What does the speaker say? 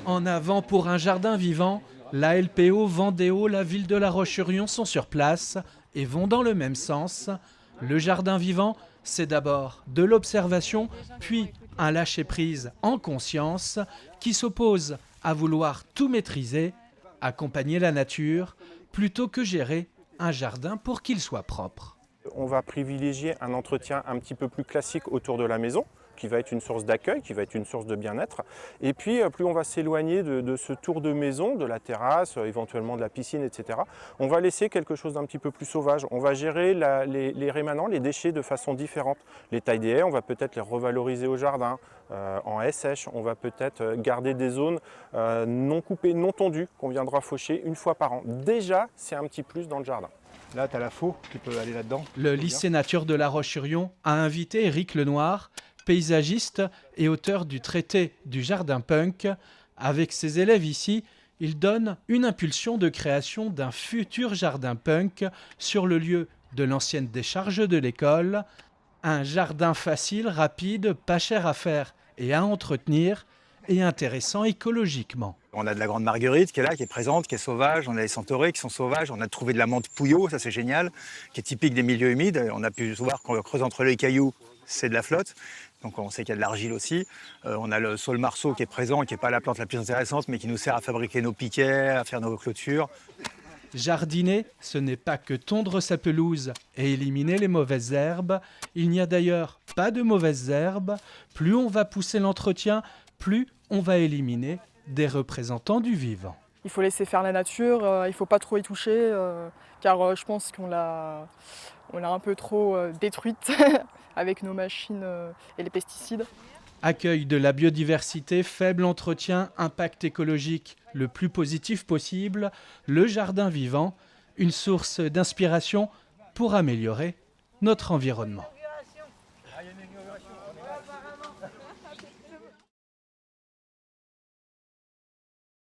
En avant pour un jardin vivant, la LPO, Vendéo, la ville de La Roche-sur-Yon sont sur place et vont dans le même sens. Le jardin vivant, c'est d'abord de l'observation, puis un lâcher-prise en conscience qui s'oppose à vouloir tout maîtriser, accompagner la nature, plutôt que gérer un jardin pour qu'il soit propre. On va privilégier un entretien un petit peu plus classique autour de la maison, qui va être une source d'accueil, qui va être une source de bien-être. Et puis, plus on va s'éloigner de ce tour de maison, de la terrasse, éventuellement de la piscine, etc., on va laisser quelque chose d'un petit peu plus sauvage. On va gérer les rémanents, les déchets de façon différente. Les tailles des haies, on va peut-être les revaloriser au jardin, en haies sèches. On va peut-être garder des zones non coupées, non tondues, qu'on viendra faucher une fois par an. Déjà, c'est un petit plus dans le jardin. Là, tu as la faux qui peut aller là-dedans. Le lycée nature de La Roche-sur-Yon a invité Éric Lenoir, paysagiste et auteur du traité du jardin punk. Avec ses élèves ici, il donne une impulsion de création d'un futur jardin punk sur le lieu de l'ancienne décharge de l'école. Un jardin facile, rapide, pas cher à faire et à entretenir et intéressant écologiquement. On a de la grande marguerite qui est là, qui est présente, qui est sauvage. On a les centaurées qui sont sauvages. On a trouvé de la menthe pouillot, ça c'est génial, qui est typique des milieux humides. On a pu voir qu'on creuse entre les cailloux, c'est de la flotte. Donc on sait qu'il y a de l'argile aussi. On a le saule marceau qui est présent, qui n'est pas la plante la plus intéressante, mais qui nous sert à fabriquer nos piquets, à faire nos clôtures. Jardiner, ce n'est pas que tondre sa pelouse et éliminer les mauvaises herbes. Il n'y a d'ailleurs pas de mauvaises herbes. Plus on va pousser l'entretien, plus on va éliminer des représentants du vivant. Il faut laisser faire la nature, il ne faut pas trop y toucher, car je pense qu'on l'a un peu trop détruite avec nos machines et les pesticides. Accueil de la biodiversité, faible entretien, impact écologique le plus positif possible, le jardin vivant, une source d'inspiration pour améliorer notre environnement.